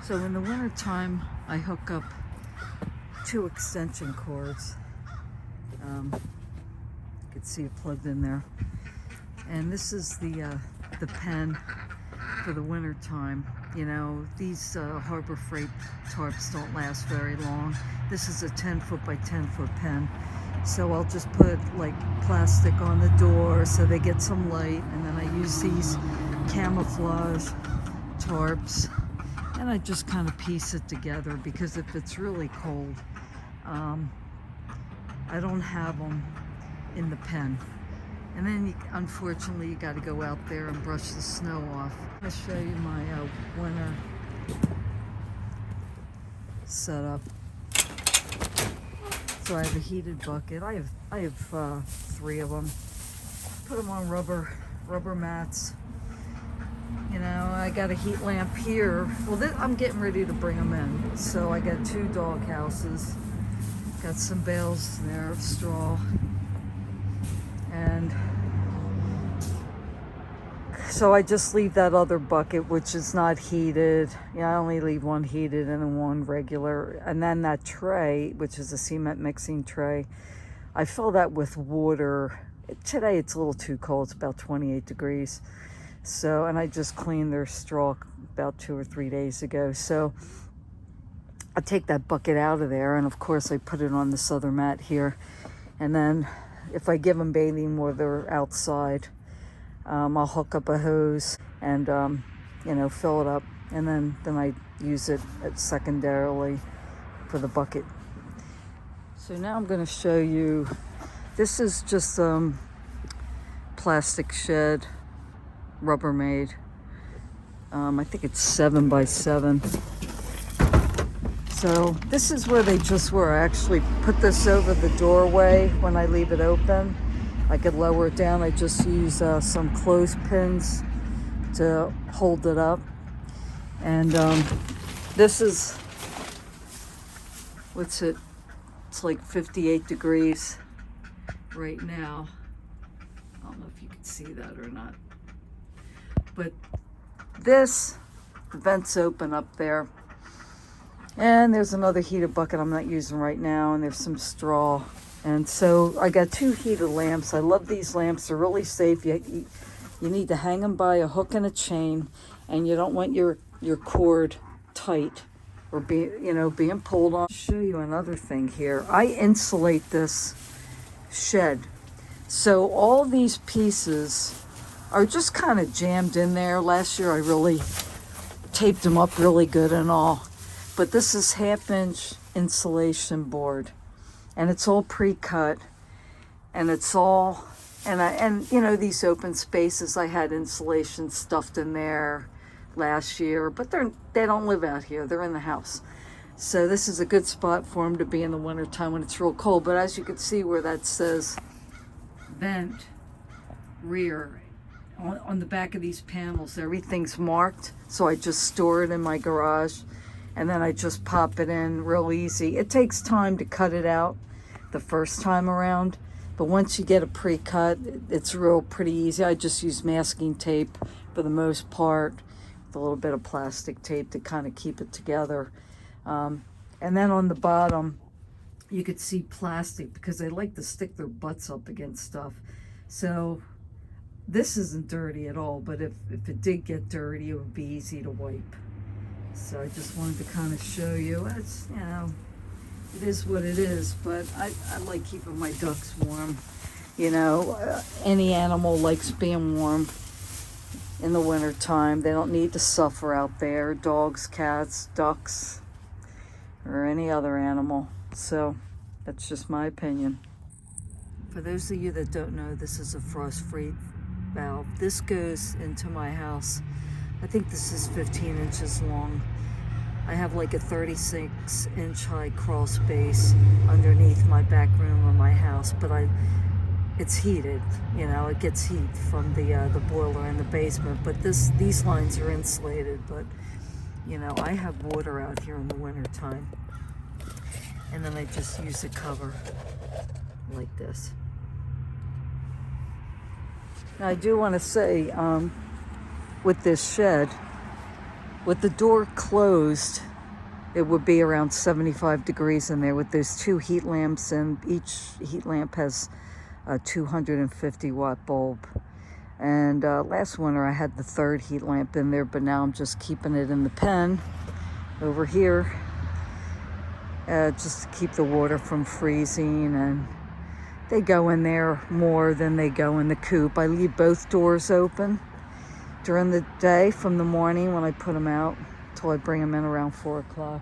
So in the winter time, I hook up 2 extension cords. You can see it plugged in there. And this is the pen for the winter time. You know, these Harbor Freight tarps don't last very long. This is a 10-foot by 10-foot pen. So I'll just put like plastic on the door so they get some light, and then I use these camouflage tarps, and I just kind of piece it together because if it's really cold, I don't have them in the pen. And then unfortunately you got to go out there and brush the snow off. I'll show you my winter setup. So I have a heated bucket. I have 3 of them. Put them on rubber mats. You know, I got a heat lamp here. Well, I'm getting ready to bring them in. So I got 2 dog houses. Got some bales there of straw. And so I just leave that other bucket, which is not heated. Yeah, I only leave 1 heated and then 1 regular. And then that tray, which is a cement mixing tray, I fill that with water. Today it's a little too cold. It's about 28 degrees. So, and I just cleaned their straw about 2 or 3 days ago. So I take that bucket out of there, and of course I put it on this other mat here. And then if I give them bathing while they're outside, I'll hook up a hose and you know, fill it up, and then I use it secondarily for the bucket. So now I'm going to show you. This is just plastic shed, Rubbermaid. I think it's 7 by 7. So this is where they just were. I actually put this over the doorway when I leave it open. I could lower it down. I just use some clothespins to hold it up. And this is, what's it? It's like 58 degrees right now. I don't know if you can see that or not. But this, the vent's open up there. And there's another heated bucket I'm not using right now, and there's some straw. And so I got 2 heated lamps. I love these lamps. They're really safe. You need to hang them by a hook and a chain, and you don't want your cord tight or being pulled on. I'll show you another thing here. I insulate this shed. So all these pieces are just kind of jammed in there. Last year I really taped them up really good and all. But this is 1/2-inch insulation board, and it's all pre-cut, and it's all, and you know, these open spaces, I had insulation stuffed in there last year, but they don't live out here, they're in the house. So this is a good spot for them to be in the winter time when it's real cold. But as you can see where that says vent rear, on the back of these panels, everything's marked. So I just store it in my garage, and then I just pop it in real easy. It takes time to cut it out the first time around, but once you get it pre-cut, it's pretty easy. I just use masking tape for the most part, with a little bit of plastic tape to kind of keep it together. And then on the bottom, you could see plastic because they like to stick their butts up against stuff. So this isn't dirty at all, but if it did get dirty, it would be easy to wipe. So I just wanted to kind of show you. It's, you know, it is what it is, but I like keeping my ducks warm. You know, any animal likes being warm in the winter time. They don't need to suffer out there. Dogs, cats, ducks, or any other animal. So that's just my opinion. For those of you that don't know, this is a frost-free valve. This goes into my house. I think this is 15 inches long. I have like a 36-inch high crawl space underneath my back room of my house, but it's heated. You know, it gets heat from the boiler in the basement. But these lines are insulated. But you know, I have water out here in the winter time, and then I just use a cover like this. Now I do want to say, with this shed, With the door closed, it would be around 75 degrees in there with those 2 heat lamps, and each heat lamp has a 250 watt bulb. And last winter I had the 3rd heat lamp in there, but now I'm just keeping it in the pen over here, just to keep the water from freezing. And they go in there more than they go in the coop. I leave both doors open during the day from the morning when I put them out till I bring them in around 4 o'clock.